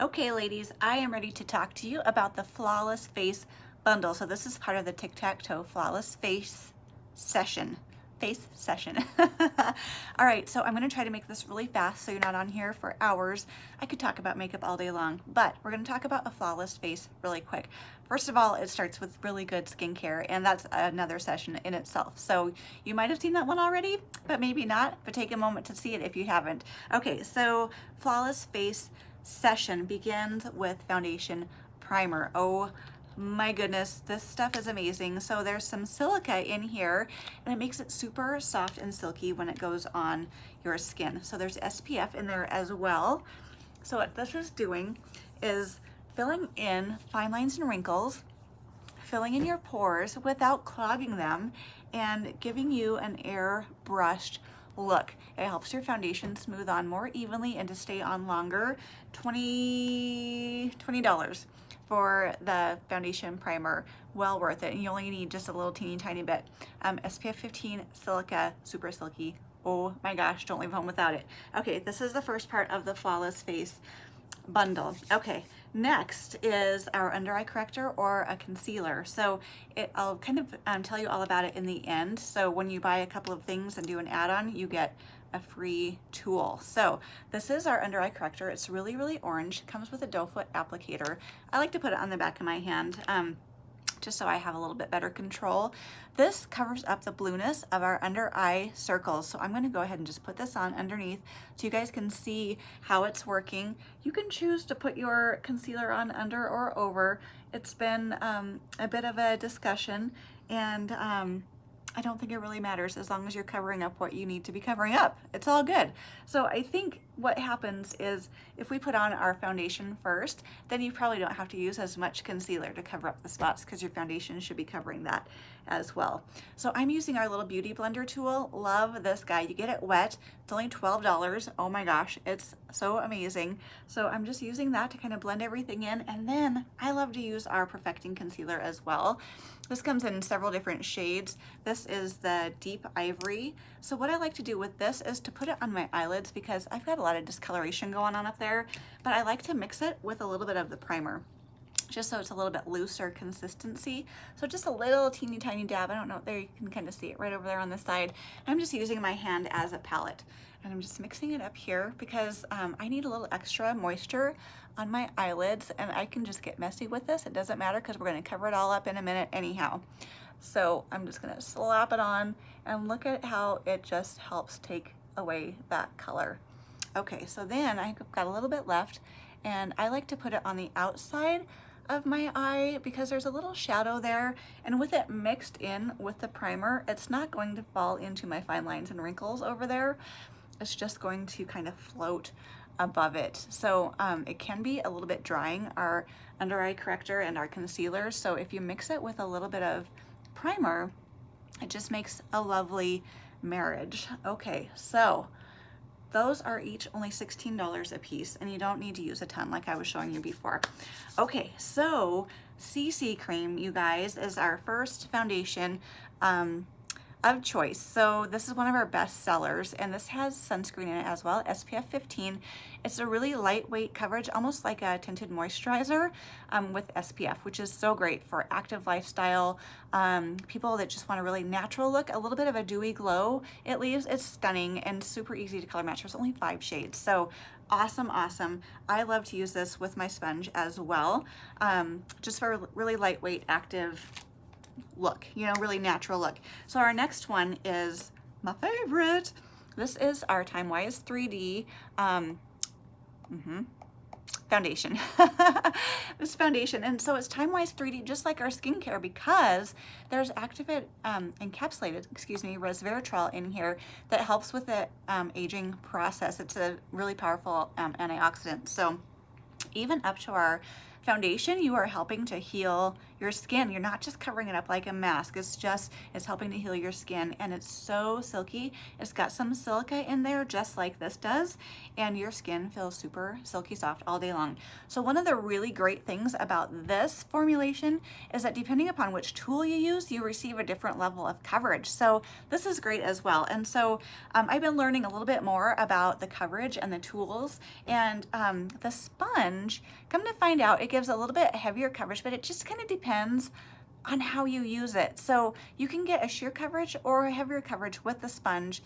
Okay, ladies, I am ready to talk to you about the Flawless Face Bundle. So this is part of the Tic-Tac-Toe Flawless Face Session. Face Session. All right, so I'm gonna try to make this really fast so you're not on here for hours. I could talk about makeup all day long, but we're gonna talk about a flawless face really quick. First of all, it starts with really good skincare, and that's another session in itself. So you might have seen that one already, but maybe not, but take a moment to see it if you haven't. Okay, so Flawless Face Session begins with foundation primer. Oh my goodness, this stuff is amazing. So there's some silica in here and it makes it super soft and silky when it goes on your skin. So there's SPF in there as well. So what this is doing is filling in fine lines and wrinkles, filling in your pores without clogging them, and giving you an airbrushed look. It helps your foundation smooth on more evenly and to stay on longer. $20 for the foundation primer. Well worth it. And you only need just a little teeny tiny bit. SPF 15 silica, super silky. Oh my gosh, don't leave home without it. Okay, this is the first part of the Flawless Face bundle. Okay, next is our under eye corrector or a concealer. So I'll kind of tell you all about it in the end. So when you buy a couple of things and do an add-on, you get a free tool. So this is our under eye corrector. It's really, really orange. It comes with a doe foot applicator. I like to put it on the back of my hand, just so I have a little bit better control. This covers up the blueness of our under eye circles. So I'm gonna go ahead and just put this on underneath so you guys can see how it's working. You can choose to put your concealer on under or over. It's been a bit of a discussion, and I don't think it really matters as long as you're covering up what you need to be covering up. It's all good. So I think what happens is if we put on our foundation first, then you probably don't have to use as much concealer to cover up the spots because your foundation should be covering that as well. So I'm using our little beauty blender tool. Love this guy. You get it wet. It's only $12. Oh my gosh, it's so amazing. So I'm just using that to kind of blend everything in. And then I love to use our Perfecting Concealer as well. This comes in several different shades. This is the Deep Ivory. So what I like to do with this is to put it on my eyelids because I've got a lot of discoloration going on up there, but I like to mix it with a little bit of the primer, just so it's a little bit looser consistency. So just a little teeny tiny dab. I don't know, there you can kind of see it right over there on the side. I'm just using my hand as a palette and I'm just mixing it up here because I need a little extra moisture on my eyelids, and I can just get messy with this. It doesn't matter because we're going to cover it all up in a minute anyhow. So I'm just going to slap it on and look at how it just helps take away that color. Okay, so then I've got a little bit left, and I like to put it on the outside of my eye because there's a little shadow there, and with it mixed in with the primer, it's not going to fall into my fine lines and wrinkles over there. It's just going to kind of float above it. So it can be a little bit drying, our under eye corrector and our concealer. So if you mix it with a little bit of primer, it just makes a lovely marriage. Okay, so those are each only $16 a piece, and you don't need to use a ton like I was showing you before. Okay, so CC Cream, you guys, is our first foundation of choice. So this is one of our best sellers, and this has sunscreen in it as well, SPF 15. It's a really lightweight coverage, almost like a tinted moisturizer with SPF, which is so great for active lifestyle, people that just want a really natural look, a little bit of a dewy glow it leaves. It's stunning and super easy to color match. There's only 5 shades. So awesome, awesome. I love to use this with my sponge as well, just for a really lightweight, active look, you know, really natural look. So our next one is my favorite. This is our Time Wise 3D foundation. This foundation, and so it's Time Wise 3D, just like our skincare, because there's activated encapsulated, resveratrol in here that helps with the aging process. It's a really powerful antioxidant. So even up to our foundation, you are helping to heal your skin. You're not just covering it up like a mask. It's helping to heal your skin, and it's so silky. It's got some silica in there just like this does, and your skin feels super silky soft all day long. So one of the really great things about this formulation is that depending upon which tool you use, you receive a different level of coverage. So this is great as well. And so I've been learning a little bit more about the coverage and the tools, and the sponge, come to find out, it gives a little bit heavier coverage, but it just kind of depends on how you use it. So you can get a sheer coverage or a heavier coverage with the sponge,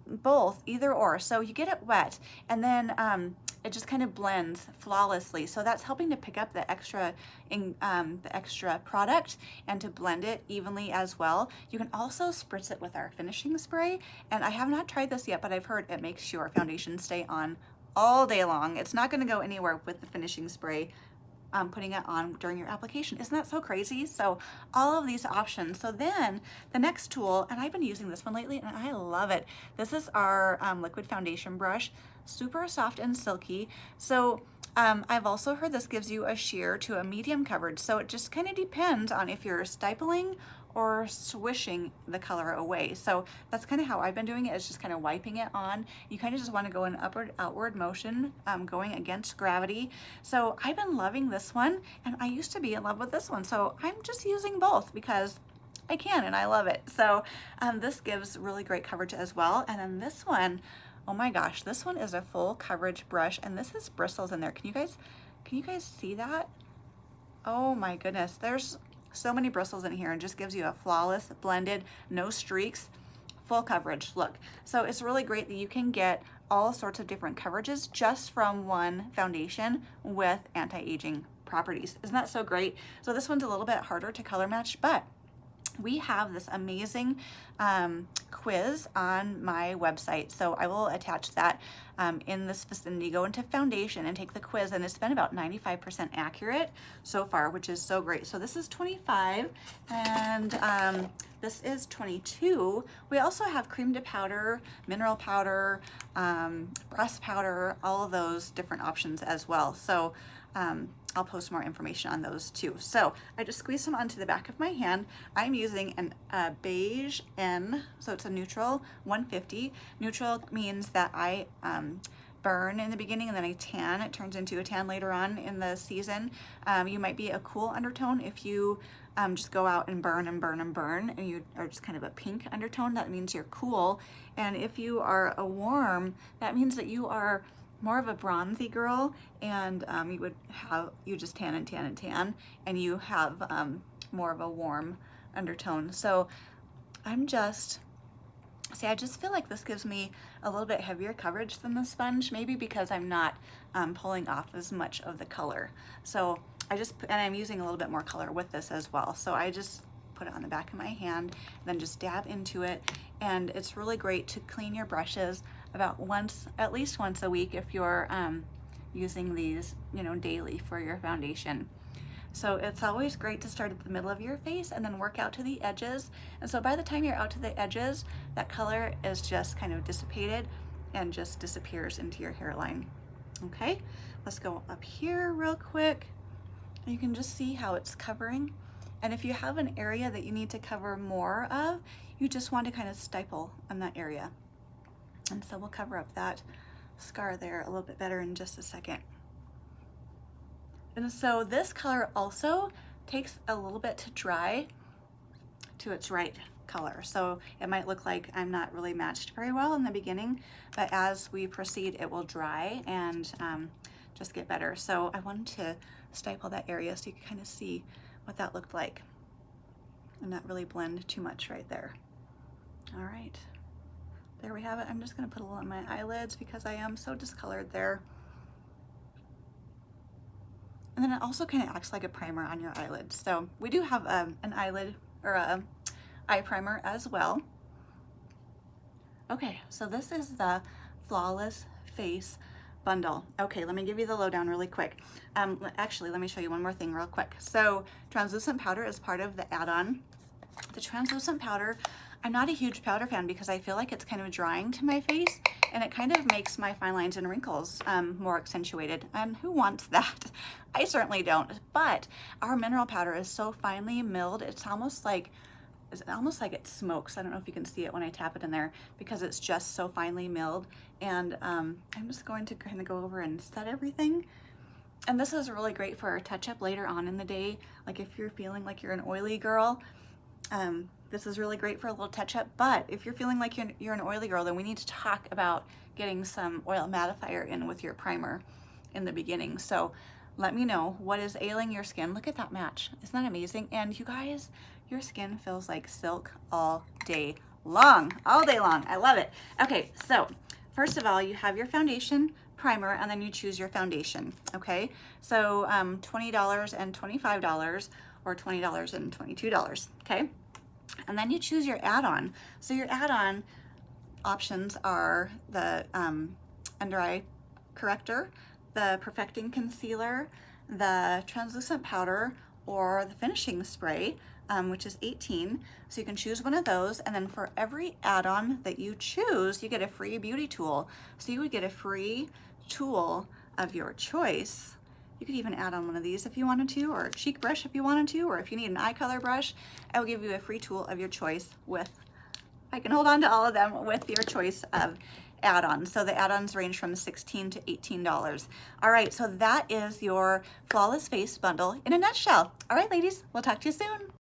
both, either or. So you get it wet, and then it just kind of blends flawlessly. So that's helping to pick up the extra product and to blend it evenly as well. You can also spritz it with our finishing spray, and I have not tried this yet, but I've heard it makes your foundation stay on all day long. It's not going to go anywhere with the finishing spray. Putting it on during your application. Isn't that so crazy? So all of these options. So then the next tool, and I've been using this one lately and I love it. This is our liquid foundation brush, super soft and silky. So I've also heard this gives you a sheer to a medium coverage. So it just kind of depends on if you're stippling or swishing the color away. So that's kind of how I've been doing it, is just kind of wiping it on. You kind of just want to go in upward, outward motion, going against gravity. So I've been loving this one, and I used to be in love with this one. So I'm just using both because I can and I love it. So this gives really great coverage as well. And then this one, oh my gosh, this one is a full coverage brush, and this is bristles in there. Can you guys see that? Oh my goodness, there's so many bristles in here, and just gives you a flawless, blended, no streaks, full coverage look. So it's really great that you can get all sorts of different coverages just from one foundation with anti-aging properties. Isn't that so great? So this one's a little bit harder to color match, but we have this amazing quiz on my website. So I will attach that in this vicinity. Go into foundation and take the quiz, and it's been about 95% accurate so far, which is so great. So this is 25, and this is 22. We also have cream to powder, mineral powder, breast powder, all of those different options as well. So I'll post more information on those too. So I just squeeze them onto the back of my hand. I'm using a beige N, so it's a neutral 150. Neutral means that I burn in the beginning and then I tan. It turns into a tan later on in the season. You might be a cool undertone if you just go out and burn and burn and burn, and you are just kind of a pink undertone. That means you're cool. And if you are a warm, that means that you are more of a bronzy girl, and you just tan and tan and tan, and you have more of a warm undertone. So I just feel like this gives me a little bit heavier coverage than the sponge, maybe because I'm not pulling off as much of the color. So and I'm using a little bit more color with this as well. So I just put it on the back of my hand, then just dab into it, and it's really great to clean your brushes about at least once a week if you're using these, daily for your foundation. So it's always great to start at the middle of your face and then work out to the edges. And so by the time you're out to the edges, that color is just kind of dissipated and just disappears into your hairline. Okay, let's go up here real quick. You can just see how it's covering. And if you have an area that you need to cover more of, you just want to kind of stipple on that area. And so we'll cover up that scar there a little bit better in just a second. And so this color also takes a little bit to dry to its right color. So it might look like I'm not really matched very well in the beginning, but as we proceed, it will dry and just get better. So I wanted to stipple that area so you can kind of see what that looked like and not really blend too much right there. All right. There we have it. I'm just going to put a little on my eyelids because I am so discolored there. And then it also kind of acts like a primer on your eyelids. So we do have an eyelid or a eye primer as well. Okay, so this is the Flawless Face bundle. Okay, let me give you the lowdown really quick. Actually, let me show you one more thing real quick. So translucent powder is part of the add-on. The translucent powder I'm not a huge powder fan because I feel like it's kind of drying to my face, and it kind of makes my fine lines and wrinkles more accentuated. And who wants that? I certainly don't. But our mineral powder is so finely milled, it's almost like it smokes. I don't know if you can see it when I tap it in there because it's just so finely milled. And I'm just going to kind of go over and set everything. And this is really great for a touch-up later on in the day. Like if you're feeling like you're an oily girl, this is really great for a little touch-up. But if you're feeling like you're an oily girl, then we need to talk about getting some oil mattifier in with your primer in the beginning. So let me know what is ailing your skin. Look at that match. Isn't that amazing? And you guys, your skin feels like silk all day long. I love it. Okay, so first of all, you have your foundation, primer, and then you choose your foundation, okay? So $20 and $25 or $20 and $22, okay? And then you choose your add-on. So your add-on options are the under eye corrector, the perfecting concealer, the translucent powder, or the finishing spray, which is $18. So you can choose one of those, and then for every add-on that you choose, you get a free beauty tool. So you would get a free tool of your choice. You could even add on one of these if you wanted to, or a cheek brush if you wanted to, or if you need an eye color brush, I will give you a free tool of your choice with, I can hold on to all of them, with your choice of add-ons. So the add-ons range from $16 to $18. All right, so that is your Flawless Face bundle in a nutshell. All right, ladies, we'll talk to you soon.